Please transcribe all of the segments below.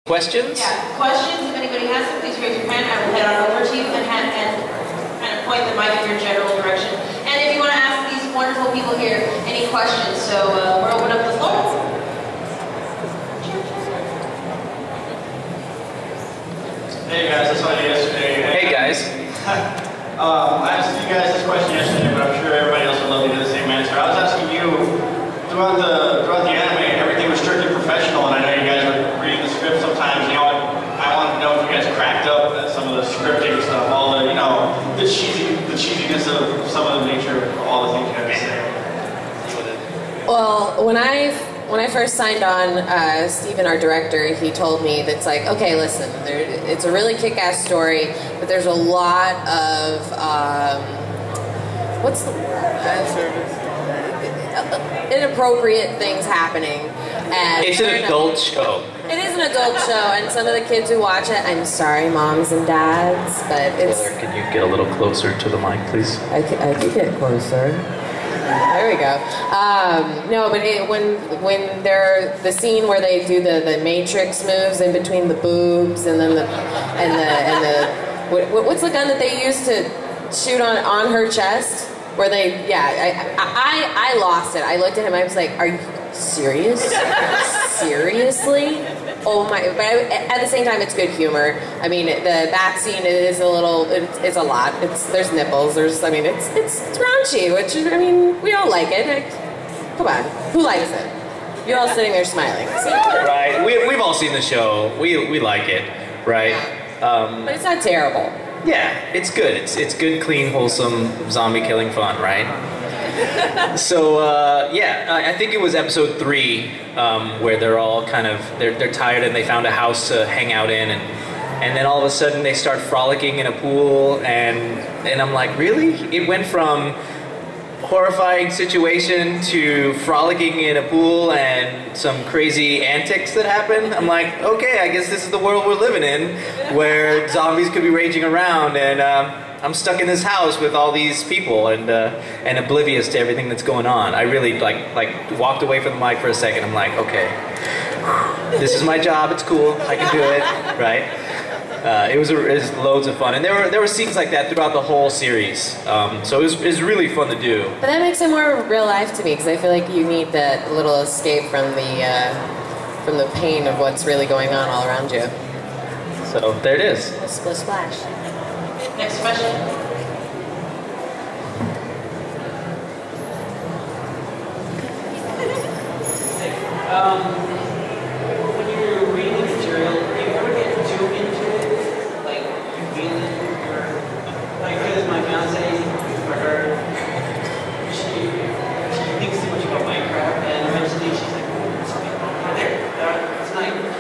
Questions? Yeah, questions. If anybody has them, please raise your hand. I will head on over to you and kind of point the mic in your general direction. And if you want to ask these wonderful people here any questions, so we're open up the floor. Hey guys, I saw you yesterday. Hey guys. I asked you guys this question yesterday, but I'm sure everybody else would love to hear the same answer. I was asking you, throughout the anime, everything was strictly professional, and I know you guys were reading the script sometimes. You know, I wanted to know if you guys cracked up at some of the scripting stuff, all the, you know, the cheesiness of some of the nature of all the things you had to say. Well, when I first signed on, Steven, our director, he told me that's like, okay, listen, it's a really kick-ass story, but there's a lot of, what's the inappropriate things happening. And it's an adult show. It is an adult show, and some of the kids who watch it, I'm sorry, moms and dads, but it's... Taylor, can you get a little closer to the mic, please? I can get closer. There we go. No, but when they're the scene where they do the matrix moves in between the boobs and then what's the gun that they use to shoot on her chest? Where they I lost it. I looked at him. I was like, "Are you serious? Seriously?" Oh my! But at the same time, it's good humor. I mean, the bat scene is a little. It's a lot. There's nipples. It's raunchy, which I mean, we all like it. Come on, who likes it? You're all sitting there smiling. See? Right. We've all seen the show. We like it, right? But it's not terrible. Yeah, it's good. It's good, clean, wholesome zombie killing fun, right? So I think it was episode 3 where they're all kind of they're tired and they found a house to hang out in, and then all of a sudden they start frolicking in a pool, and I'm like, really? It went from horrifying situation to frolicking in a pool and some crazy antics that happen. I'm like, okay, I guess this is the world we're living in, where zombies could be raging around, and I'm stuck in this house with all these people and oblivious to everything that's going on. I really like walked away from the mic for a second. I'm like, okay, this is my job. It's cool. I can do it, right? It was loads of fun, and there were scenes like that throughout the whole series. So it was really fun to do. But that makes it more real life to me, because I feel like you need that little escape from the pain of what's really going on all around you. So there it is. Splish splash. Next question. When you're reading the material, do you ever get too into it? Like, you feel it? Or, like, because my fiance, for her, she thinks too much about Minecraft, and eventually she's like, oh, it's right there, it's nice.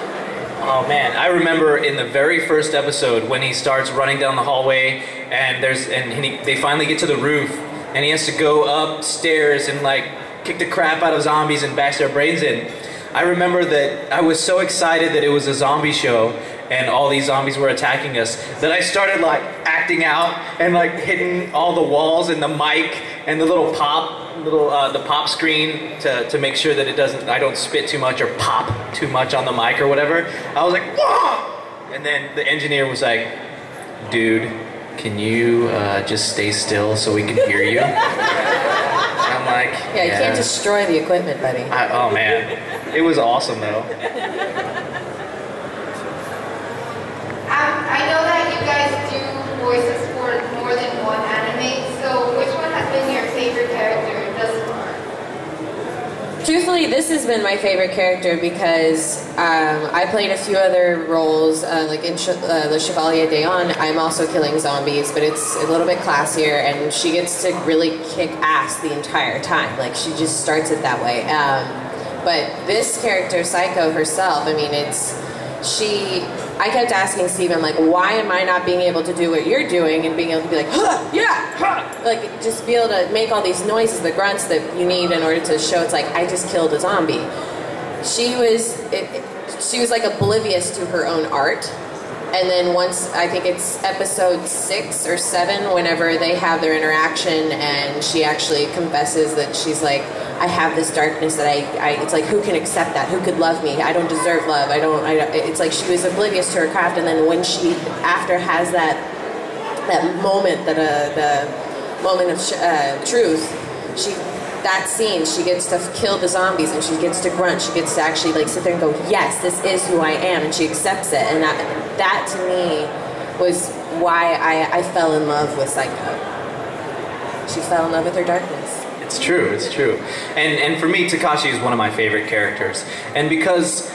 Oh man, I remember in the very first episode when he starts running down the hallway and they finally get to the roof and he has to go upstairs and like kick the crap out of zombies and bash their brains in. I remember that I was so excited that it was a zombie show and all these zombies were attacking us that I started like acting out and like hitting all the walls and the mic and the little the pop screen to make sure that I don't spit too much or pop too much on the mic or whatever. I was like, whoa! And then the engineer was like, dude, can you just stay still so we can hear you? I'm like, yeah, you can't destroy the equipment, buddy. Oh man, it was awesome though. I know that you guys do voices for more than one anime, so which one has been your favorite character thus far? Truthfully, this has been my favorite character because I played a few other roles, like in Le Chevalier d'Eon. I'm also killing zombies, but it's a little bit classier, and she gets to really kick ass the entire time. Like, she just starts it that way. But this character, Psycho herself, I mean, I kept asking Steven, like, why am I not being able to do what you're doing and being able to be like, huh, yeah, huh, like, just be able to make all these noises, the grunts that you need in order to show it's like, I just killed a zombie. She was like oblivious to her own art. And then once, I think it's episode 6 or 7, whenever they have their interaction and she actually confesses that she's like, I have this darkness that it's like, who can accept that? Who could love me? I don't deserve love. It's like she was oblivious to her craft, and then when she, after has that moment, the moment of truth, that scene, she gets to kill the zombies, and she gets to grunt, she gets to actually like sit there and go, yes, this is who I am, and she accepts it, and that to me was why I fell in love with Psycho. She fell in love with her darkness. It's true, it's true. And for me, Takashi is one of my favorite characters. And because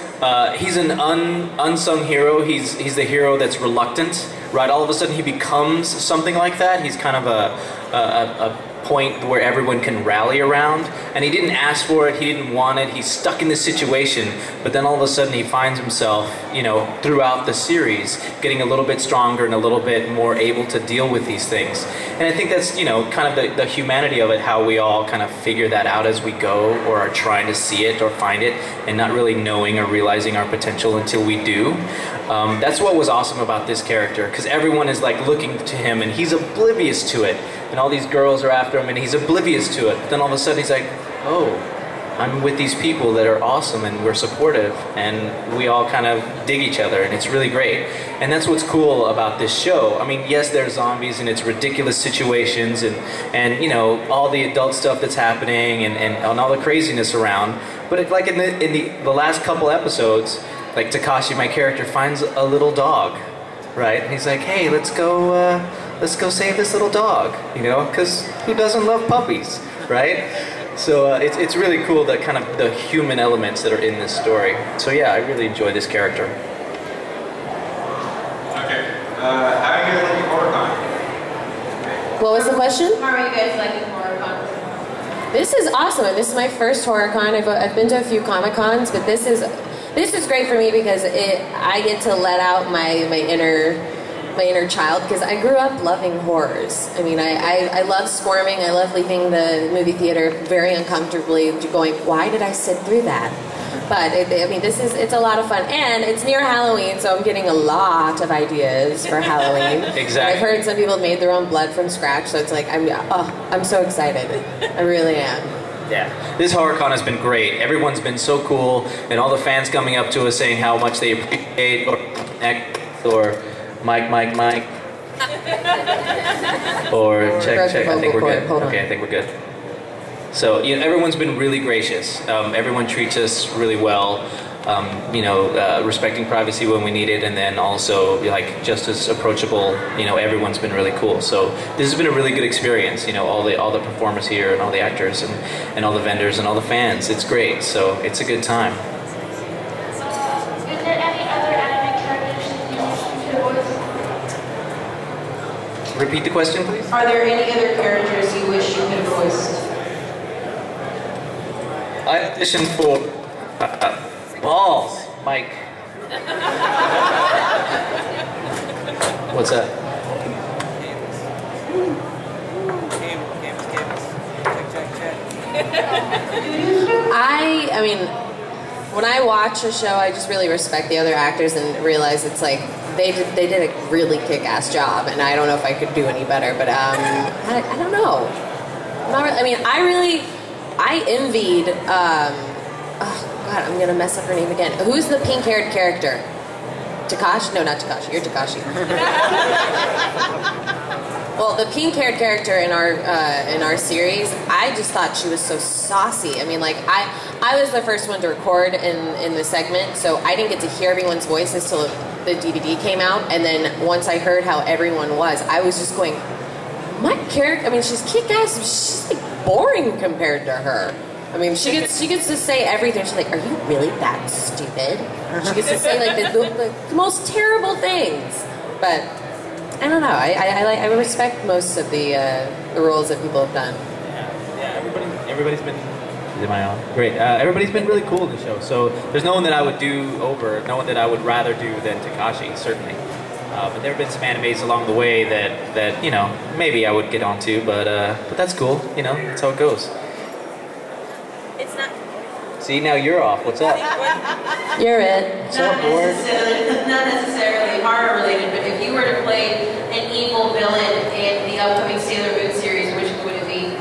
he's an unsung hero, he's the hero that's reluctant, right? All of a sudden he becomes something like that. He's kind of a point where everyone can rally around, and he didn't ask for it, he didn't want it, he's stuck in this situation, but then all of a sudden he finds himself, you know, throughout the series getting a little bit stronger and a little bit more able to deal with these things. And I think that's, you know, kind of the humanity of it, how we all kind of figure that out as we go, or are trying to see it or find it, and not really knowing or realizing our potential until we do. That's what was awesome about this character, because everyone is like looking to him and he's oblivious to it, and all these girls are after him and he's oblivious to it. But then all of a sudden he's like, oh, I'm with these people that are awesome and we're supportive, and we all kind of dig each other, and it's really great. And that's what's cool about this show. I mean, yes, there's zombies and it's ridiculous situations and you know, all the adult stuff that's happening and all the craziness around, but it's like in the last couple episodes, like Takashi, my character, finds a little dog, right? And he's like, hey, let's go save this little dog, you know, because who doesn't love puppies, right? So it's really cool, that kind of the human elements that are in this story. So yeah, I really enjoy this character. Okay, how are you guys liking HorrorCon? What was the question? How are you guys liking HorrorCon? This is awesome, and this is my first HorrorCon. I've been to a few Comic-Cons, but this is great for me because I get to let out my inner child, because I grew up loving horrors. I mean, I love squirming. I love leaving the movie theater very uncomfortably, going, why did I sit through that? But I mean, it's a lot of fun, and it's near Halloween, so I'm getting a lot of ideas for Halloween. Exactly. I've heard some people made their own blood from scratch, so it's like I'm so excited. I really am. Yeah, this HorrorCon has been great. Everyone's been so cool, and all the fans coming up to us saying how much they appreciate or Mike, or check. I think we're good. Okay, I think we're good. So, you know, everyone's been really gracious. Everyone treats us really well. You know, respecting privacy when we need it, and then also like just as approachable. You know, everyone's been really cool. So this has been a really good experience. You know, all the performers here, and all the actors, and all the vendors, and all the fans. It's great. So it's a good time. Is there any other anime characters you wish you could voice? Repeat the question, please. Are there any other characters you wish you could have voiced? I auditioned for balls, Mike. What's that? I mean, when I watch a show, I just really respect the other actors and realize it's like they did a really kick-ass job, and I don't know if I could do any better. But I don't know. Not really, I mean, I envied. Oh God, I'm gonna mess up her name again. Who's the pink-haired character? Takashi? No, not Takashi. You're Takashi. Well, the pink-haired character in our series, I just thought she was so saucy. I mean, like I was the first one to record in the segment, so I didn't get to hear everyone's voices till the DVD came out. And then once I heard how everyone was, I was just going, my character. I mean, she's kick-ass. She's like boring compared to her. I mean, she gets to say everything. She's like, "Are you really that stupid?" She gets to say like the most terrible things. But I don't know. I respect most of the roles that people have done. Yeah. Everybody's been. Am I on? Great. Everybody's been really cool in the show. So there's no one that I would do over. No one that I would rather do than Takashi, certainly. But there have been some animes along the way that you know, maybe I would get onto, but that's cool. You know, that's how it goes. It's not. See, now you're off. What's up? You're it. What's up, Ward? Not necessarily horror related, but if you were to play an evil villain in the upcoming Sailor Moon series, which would it be?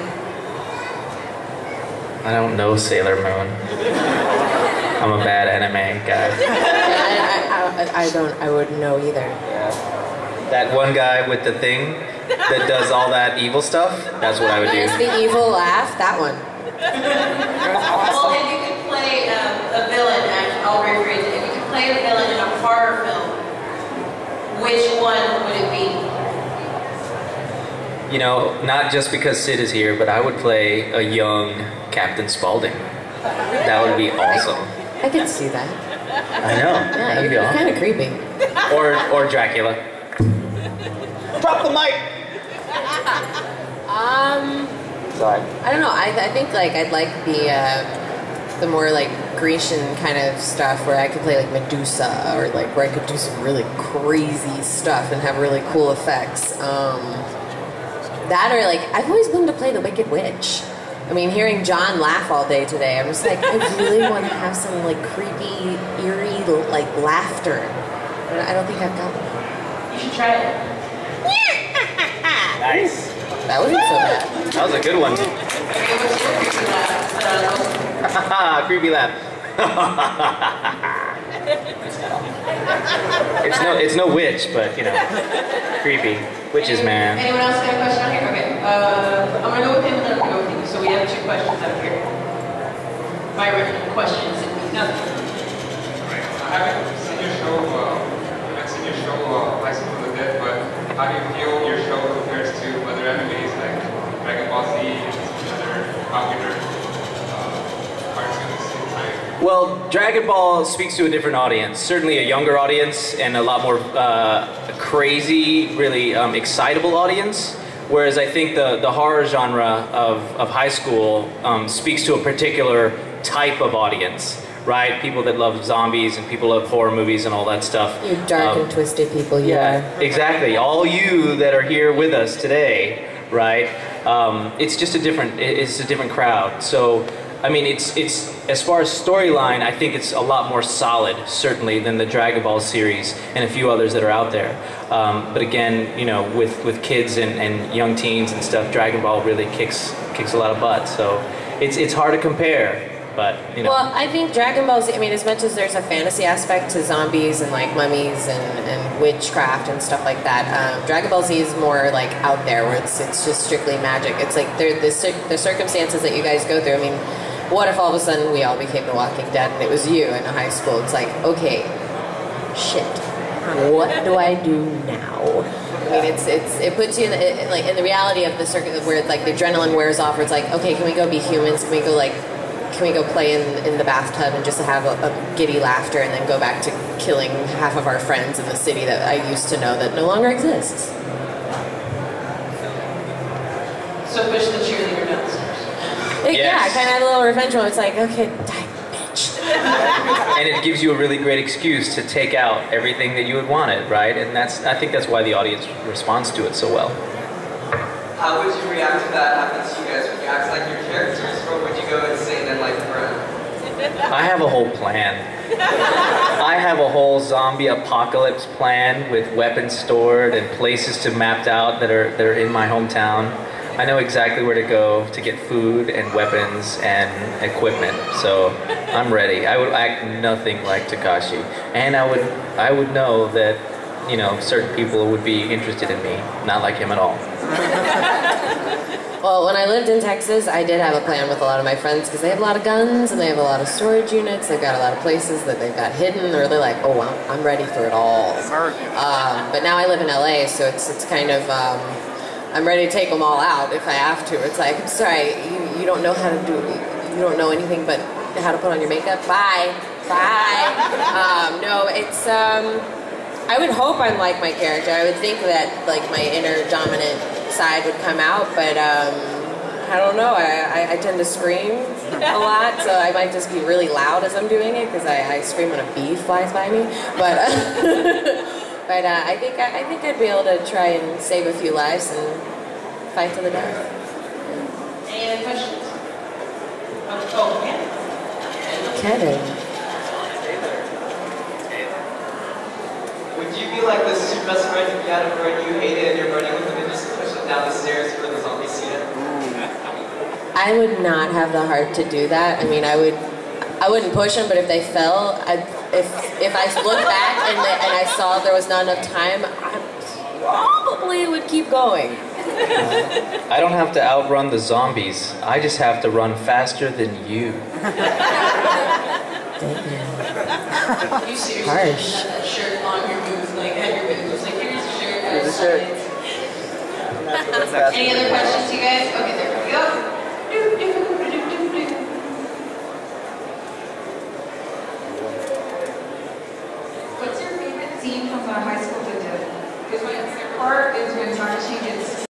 I don't know. know Sailor Moon. I'm a bad anime guy. I wouldn't know either. That one guy with the thing that does all that evil stuff, that's what I would do. It's the evil laugh, that one. Well, if you could play a villain, I'll rephrase it. If you could play a villain in a horror film, which one would it be? You know, not just because Sid is here, but I would play a young Captain Spaulding. That would be awesome. I could see that. I know. Yeah, That'd be you're awesome. kind of creepy. Or Dracula. Drop the mic! Sorry. I don't know. I think like I'd like the more like Grecian kind of stuff where I could play like Medusa, or like where I could do some really crazy stuff and have really cool effects. That, or like I've always wanted to play the Wicked Witch. I mean, hearing John laugh all day today, I'm just like, I really want to have some like creepy, eerie like laughter. But I don't think I've got one. You should try it. Nice. That wasn't so bad. That was a good one. Okay, what's your creepy laugh? Creepy laugh. It's no witch, but you know, creepy. Witches, man. Anyone else got a question out here? Okay. I'm gonna go with him and then I'm gonna go with you. So we have 2 questions out here. My written questions. No. I haven't seen your show, High School of the Dead, but how do you feel your show compares to other animes like Dragon Ball Z and other popular cartoons in time? Well, Dragon Ball speaks to a different audience. Certainly a younger audience and a lot more crazy, really excitable audience. Whereas I think the horror genre of high school speaks to a particular type of audience, right? People that love zombies and people love horror movies and all that stuff. You dark and twisted people, you are. Exactly. All you that are here with us today, right? It's just a different crowd. So, I mean, it's as far as storyline, I think it's a lot more solid, certainly, than the Dragon Ball series and a few others that are out there. But again, you know, with kids and young teens and stuff, Dragon Ball really kicks a lot of butt. So it's hard to compare. But, you know. Well, I think Dragon Ball Z, I mean, as much as there's a fantasy aspect to zombies and like mummies and witchcraft and stuff like that, Dragon Ball Z is more like out there where it's just strictly magic. It's like the circumstances that you guys go through. I mean, what if all of a sudden we all became The Walking Dead and it was you in high school? It's like, okay, shit, what do I do now? I mean, it puts you in the reality of the circuit where like the adrenaline wears off. Where it's like, okay, can we go be humans? Can we go play in the bathtub and just have a giddy laughter and then go back to killing half of our friends in the city that I used to know that no longer exists? So push the cheerleader downstairs. Yeah, I kind of had a little revenge moment. It's like, okay, die, bitch. And it gives you a really great excuse to take out everything that you had wanted, right? And I think that's why the audience responds to it so well. How would you react to that happens to you guys? Would you act like your characters, or would you go insane and like run? I have a whole plan. I have a whole zombie apocalypse plan with weapons stored and places to mapped out that are in my hometown. I know exactly where to go to get food and weapons and equipment, so I'm ready. I would act nothing like Takashi, and I would know that, you know, certain people would be interested in me, not like him at all. Well, when I lived in Texas, I did have a plan with a lot of my friends because they have a lot of guns and they have a lot of storage units. They've got a lot of places that they've got hidden, or they're like, oh, I'm ready for it all. But now I live in LA, so it's kind of, I'm ready to take them all out if I have to. It's like, I'm sorry, you don't know how to do, you don't know anything but how to put on your makeup? Bye. No, it's, I would hope I'm like my character. I would think that like my inner dominant side would come out, but I don't know. I tend to scream a lot, so I might just be really loud as I'm doing it because I scream when a bee flies by me. But but I think I'd be able to try and save a few lives and fight to the death. Any other questions? Oh, Kevin. Would you be like this best friend if you had a friend you hated and you're running with them and just push them down the stairs for the zombie scene? I would not have the heart to do that. I mean, I wouldn't push them, but if they fell, if I looked back and I saw there was not enough time, I probably would keep going. I don't have to outrun the zombies. I just have to run faster than you. You seriously Harsh. had that shirt on your booth, like at your booth. It's like, here's your shirt. Here's the shirt. Any other questions, you guys? Okay, there we go. What's your favorite scene from the high school video? Because my favorite part is when Sasha gets